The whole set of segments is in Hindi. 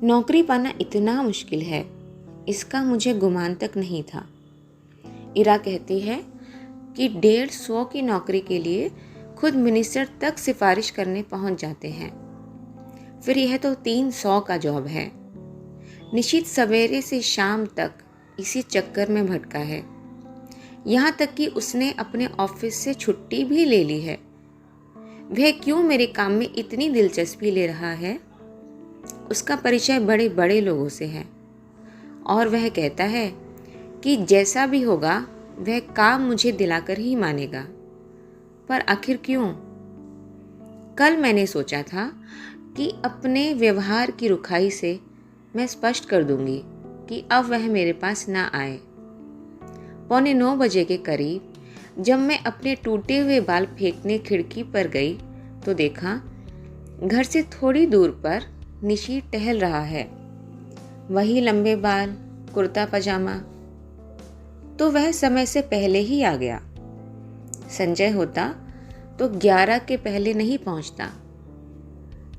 नौकरी पाना इतना मुश्किल है, इसका मुझे गुमान तक नहीं था। इरा कहती है कि 150 की नौकरी के लिए खुद मिनिस्टर तक सिफारिश करने पहुंच जाते हैं। फिर यह तो 300 का जॉब है। निशित सवेरे से शाम तक इसी चक्कर में भटका है। यहाँ तक कि उसने अपने ऑफिस से छुट्टी भी ले ली है। वह क्यों मेरे काम में इतनी दिलचस्पी ले रहा है? उसका परिचय बड़े बड़े लोगों से है और वह कहता है कि जैसा भी होगा वह काम मुझे दिलाकर ही मानेगा। पर आखिर क्यों? कल मैंने सोचा था कि अपने व्यवहार की रुखाई से मैं स्पष्ट कर दूंगी कि अब वह मेरे पास ना आए। 8:45 बजे के करीब जब मैं अपने टूटे हुए बाल फेंकने खिड़की पर गई तो देखा घर से थोड़ी दूर पर निशित टहल रहा है। वही लंबे बाल, कुर्ता पजामा। तो वह समय से पहले ही आ गया। संजय होता तो 11 के पहले नहीं पहुंचता।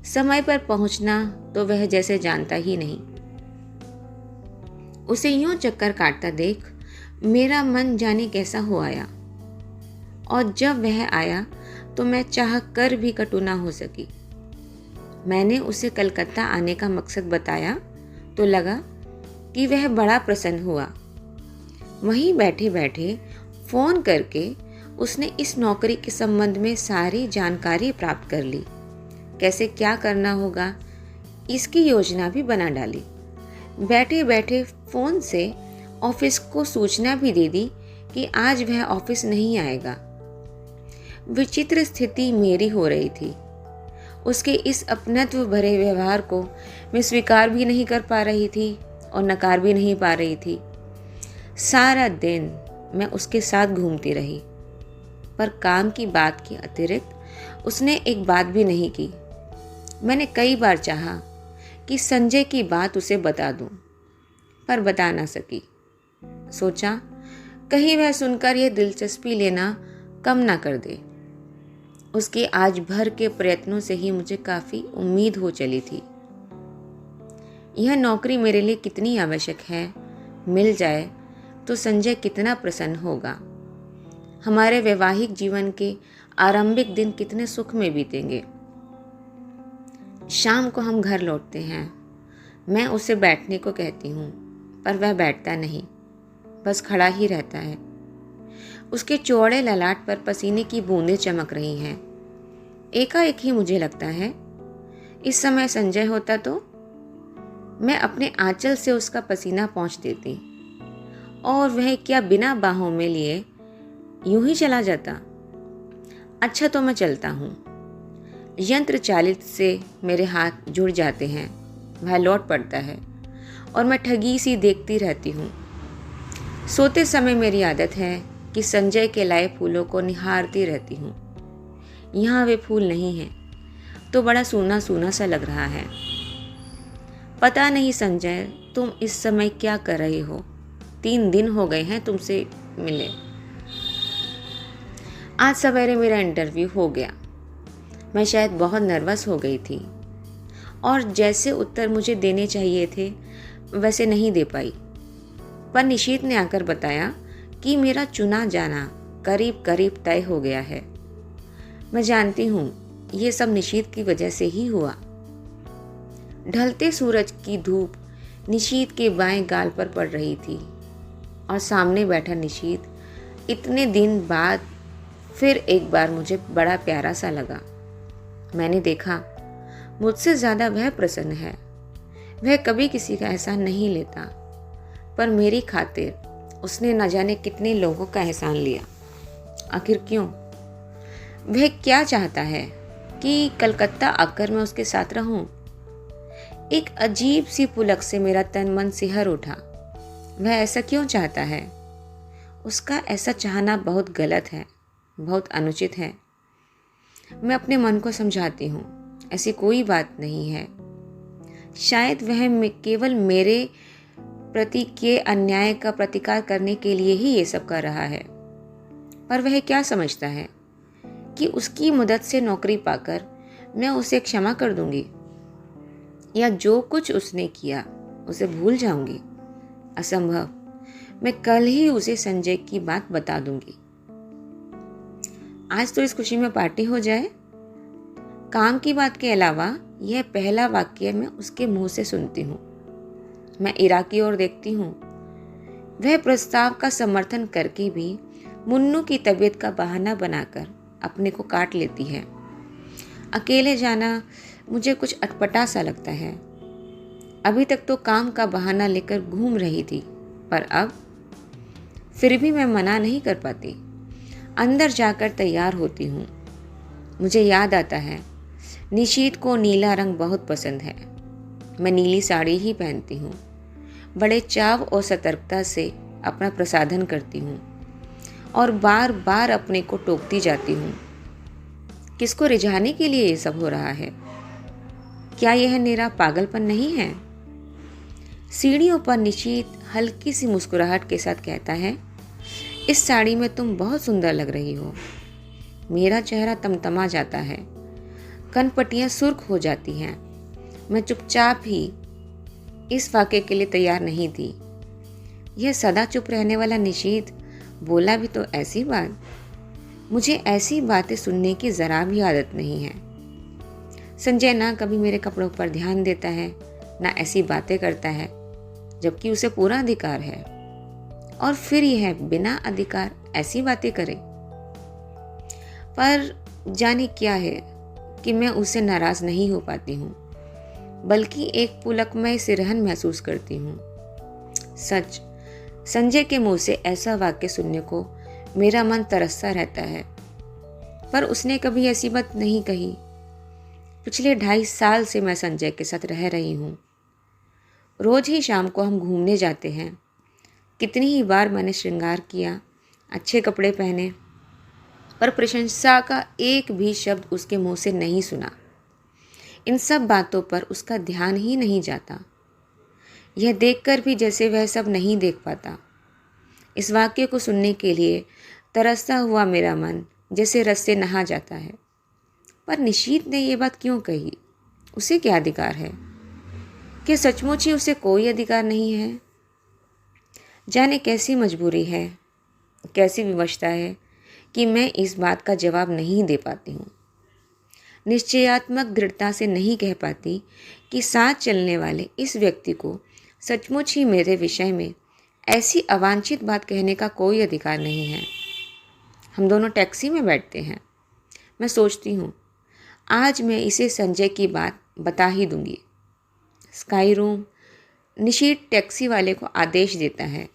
समय पर पहुंचना तो वह जैसे जानता ही नहीं। उसे यूं चक्कर काटता देख मेरा मन जाने कैसा हो आया। और जब वह आया तो मैं चाह कर भी कटु ना हो सकी। मैंने उसे कलकत्ता आने का मकसद बताया तो लगा कि वह बड़ा प्रसन्न हुआ। वहीं बैठे बैठे फ़ोन करके उसने इस नौकरी के संबंध में सारी जानकारी प्राप्त कर ली। कैसे क्या करना होगा इसकी योजना भी बना डाली। बैठे बैठे फ़ोन से ऑफिस को सूचना भी दे दी कि आज वह ऑफिस नहीं आएगा। विचित्र स्थिति मेरी हो रही थी। उसके इस अपनत्व भरे व्यवहार को मैं स्वीकार भी नहीं कर पा रही थी और नकार भी नहीं पा रही थी। सारा दिन मैं उसके साथ घूमती रही, पर काम की बात के अतिरिक्त उसने एक बात भी नहीं की। मैंने कई बार चाहा कि संजय की बात उसे बता दूं, पर बता ना सकी। सोचा कहीं वह सुनकर यह दिलचस्पी लेना कम ना कर दे। उसके आज भर के प्रयत्नों से ही मुझे काफ़ी उम्मीद हो चली थी। यह नौकरी मेरे लिए कितनी आवश्यक है, मिल जाए तो संजय कितना प्रसन्न होगा। हमारे वैवाहिक जीवन के आरंभिक दिन कितने सुख में बीतेंगे। शाम को हम घर लौटते हैं। मैं उसे बैठने को कहती हूँ, पर वह बैठता नहीं, बस खड़ा ही रहता है। उसके चौड़े ललाट पर पसीने की बूंदें चमक रही हैं। एकाएक ही मुझे लगता है इस समय संजय होता तो मैं अपने आंचल से उसका पसीना पोंछ देती और वह क्या बिना बाहों में लिए यूं ही चला जाता। अच्छा तो मैं चलता हूँ। यंत्र चालित से मेरे हाथ जुड़ जाते हैं। वह लौट पड़ता है और मैं ठगी सी देखती रहती हूँ। सोते समय मेरी आदत है कि संजय के लाए फूलों को निहारती रहती हूँ। यहाँ वे फूल नहीं हैं तो बड़ा सूना सूना सा लग रहा है। पता नहीं संजय तुम इस समय क्या कर रहे हो? 3 दिन हो गए हैं तुमसे मिले। आज सवेरे मेरा इंटरव्यू हो गया। मैं शायद बहुत नर्वस हो गई थी और जैसे उत्तर मुझे देने चाहिए थे वैसे नहीं दे पाई। पर निशित ने आकर बताया कि मेरा चुना जाना करीब करीब तय हो गया है। मैं जानती हूँ ये सब निशित की वजह से ही हुआ। ढलते सूरज की धूप निशित के बाएं गाल पर पड़ रही थी और सामने बैठा निशित इतने दिन बाद फिर एक बार मुझे बड़ा प्यारा सा लगा। मैंने देखा मुझसे ज़्यादा वह प्रसन्न है। वह कभी किसी का एहसान नहीं लेता, पर मेरी खातिर उसने न जाने कितने लोगों का एहसान लिया। आखिर क्यों? वह क्या चाहता है कि कलकत्ता आकर मैं उसके साथ रहूं? एक अजीब सी पुलक से मेरा तन मन सिहर उठा। वह ऐसा क्यों चाहता है? उसका ऐसा चाहना बहुत गलत है, बहुत अनुचित है। मैं अपने मन को समझाती हूँ, ऐसी कोई बात नहीं है। शायद वह केवल मेरे प्रति के अन्याय का प्रतिकार करने के लिए ही ये सब कर रहा है। पर वह क्या समझता है कि उसकी मदद से नौकरी पाकर मैं उसे क्षमा कर दूंगी? या जो कुछ उसने किया उसे भूल जाऊंगी? असंभव। मैं कल ही उसे संजय की बात बता दूंगी। आज तो इस खुशी में पार्टी हो जाए। काम की बात के अलावा यह पहला वाक्य मैं उसके मुंह से सुनती हूँ। मैं इरा की ओर देखती हूँ। वह प्रस्ताव का समर्थन करके भी मुन्नू की तबीयत का बहाना बनाकर अपने को काट लेती है। अकेले जाना मुझे कुछ अटपटा सा लगता है। अभी तक तो काम का बहाना लेकर घूम रही थी, पर अब फिर भी मैं मना नहीं कर पाती। अंदर जाकर तैयार होती हूँ। मुझे याद आता है, निशीत को नीला रंग बहुत पसंद है। मैं नीली साड़ी ही पहनती हूँ। बड़े चाव और सतर्कता से अपना प्रसाधन करती हूँ और बार बार अपने को टोकती जाती हूँ। किसको रिझाने के लिए ये सब हो रहा है? क्या यह मेरा पागलपन नहीं है? सीढ़ियों पर निशीत हल्की सी मुस्कुराहट के साथ कहता है, इस साड़ी में तुम बहुत सुंदर लग रही हो। मेरा चेहरा तमतमा जाता है, कनपटियां सुर्ख हो जाती हैं। मैं चुपचाप ही इस वाक़े के लिए तैयार नहीं थी। यह सदा चुप रहने वाला निशीत बोला भी तो ऐसी बात। मुझे ऐसी बातें सुनने की ज़रा भी आदत नहीं है। संजय ना कभी मेरे कपड़ों पर ध्यान देता है, ना ऐसी बातें करता है, जबकि उसे पूरा अधिकार है। और फिर यह बिना अधिकार ऐसी बातें करे। पर जाने क्या है कि मैं उससे नाराज नहीं हो पाती हूँ, बल्कि एक पुलकमय सिरहन महसूस करती हूँ। सच, संजय के मुंह से ऐसा वाक्य सुनने को मेरा मन तरसता रहता है, पर उसने कभी ऐसी बात नहीं कही। पिछले 2.5 साल से मैं संजय के साथ रह रही हूँ। रोज ही शाम को हम घूमने जाते हैं। कितनी ही बार मैंने श्रृंगार किया, अच्छे कपड़े पहने, पर प्रशंसा का एक भी शब्द उसके मुंह से नहीं सुना। इन सब बातों पर उसका ध्यान ही नहीं जाता। यह देखकर भी जैसे वह सब नहीं देख पाता। इस वाक्य को सुनने के लिए तरसता हुआ मेरा मन जैसे रस से नहा जाता है। पर निशीत ने यह बात क्यों कही? उसे क्या अधिकार है? क्या सचमुच ही उसे कोई अधिकार नहीं है? जाने कैसी मजबूरी है, कैसी विवशता है कि मैं इस बात का जवाब नहीं दे पाती हूँ। निश्चयात्मक दृढ़ता से नहीं कह पाती कि साथ चलने वाले इस व्यक्ति को सचमुच ही मेरे विषय में ऐसी अवांछित बात कहने का कोई अधिकार नहीं है। हम दोनों टैक्सी में बैठते हैं। मैं सोचती हूँ, आज मैं इसे संजय की बात बता ही दूंगी। Sky room. निशीत टैक्सी वाले को आदेश देता है।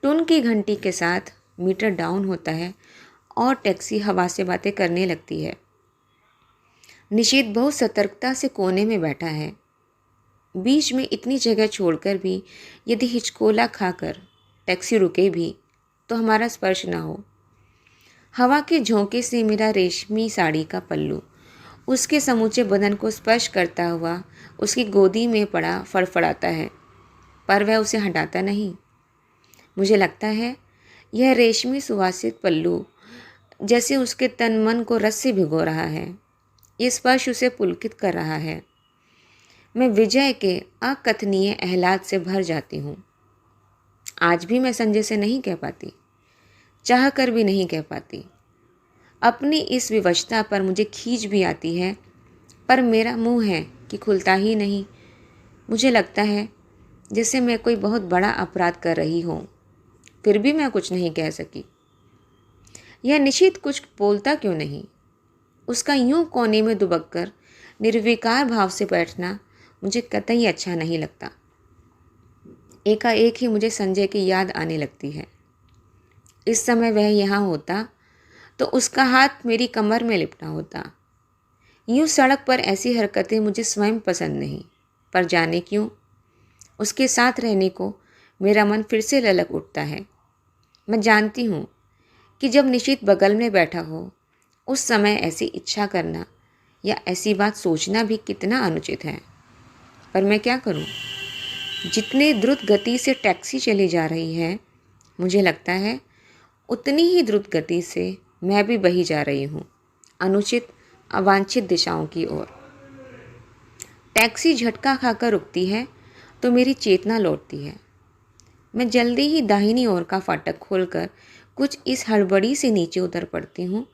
टून की घंटी के साथ मीटर डाउन होता है और टैक्सी हवा से बातें करने लगती है। निशीत बहुत सतर्कता से कोने में बैठा है। बीच में इतनी जगह छोड़कर भी यदि हिचकोला खाकर टैक्सी रुके भी तो हमारा स्पर्श ना हो। हवा के झोंके से मेरा रेशमी साड़ी का पल्लू उसके समूचे बदन को स्पर्श करता हुआ उसकी गोदी में पड़ा फड़फड़ाता है, पर वह उसे हटाता नहीं। मुझे लगता है यह रेशमी सुवासित पल्लू जैसे उसके तन मन को रस से भिगो रहा है। ये स्पर्श उसे पुलकित कर रहा है। मैं विजय के अकथनीय आह्लाद से भर जाती हूँ। आज भी मैं संजय से नहीं कह पाती, चाह कर भी नहीं कह पाती। अपनी इस विवशता पर मुझे खींच भी आती है, पर मेरा मुंह है कि खुलता ही नहीं। मुझे लगता है जैसे मैं कोई बहुत बड़ा अपराध कर रही हूँ, फिर भी मैं कुछ नहीं कह सकी। यह निश्चित कुछ बोलता क्यों नहीं? उसका यूं कोने में दुबक कर निर्विकार भाव से बैठना मुझे कतई अच्छा नहीं लगता। एकाएक ही मुझे संजय की याद आने लगती है। इस समय वह यहाँ होता तो उसका हाथ मेरी कमर में लिपटा होता। यूं सड़क पर ऐसी हरकतें मुझे स्वयं पसंद नहीं, पर जाने क्यों उसके साथ रहने को मेरा मन फिर से ललक उठता है। मैं जानती हूँ कि जब निशित बगल में बैठा हो उस समय ऐसी इच्छा करना या ऐसी बात सोचना भी कितना अनुचित है, पर मैं क्या करूँ? जितने द्रुत गति से टैक्सी चली जा रही है, मुझे लगता है उतनी ही द्रुत गति से मैं भी बही जा रही हूँ अनुचित अवांछित दिशाओं की ओर। टैक्सी झटका खाकर रुकती है तो मेरी चेतना लौटती है। मैं जल्दी ही दाहिनी ओर का फाटक खोलकर कुछ इस हड़बड़ी से नीचे उतर पड़ती हूँ,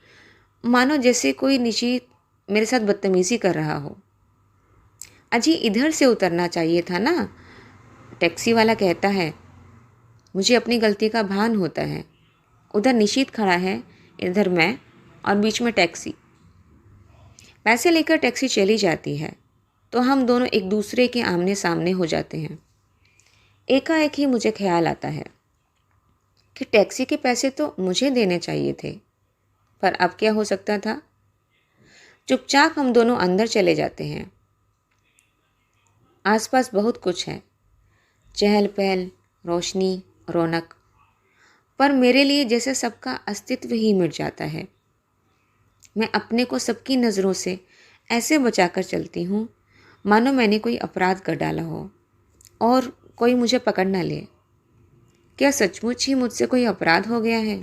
मानो जैसे कोई नीचे मेरे साथ बदतमीज़ी कर रहा हो। अजी इधर से उतरना चाहिए था ना, टैक्सी वाला कहता है। मुझे अपनी गलती का भान होता है। उधर निशीत खड़ा है, इधर मैं और बीच में टैक्सी। पैसे लेकर टैक्सी चली जाती है तो हम दोनों एक दूसरे के आमने सामने हो जाते हैं। एकाएक ही मुझे ख्याल आता है कि टैक्सी के पैसे तो मुझे देने चाहिए थे, पर अब क्या हो सकता था। चुपचाप हम दोनों अंदर चले जाते हैं। आसपास बहुत कुछ है, चहल पहल, रोशनी, रौनक, पर मेरे लिए जैसे सबका अस्तित्व ही मिट जाता है। मैं अपने को सबकी नज़रों से ऐसे बचाकर चलती हूँ मानो मैंने कोई अपराध कर डाला हो और कोई मुझे पकड़ ना ले। क्या सचमुच ही मुझसे कोई अपराध हो गया है?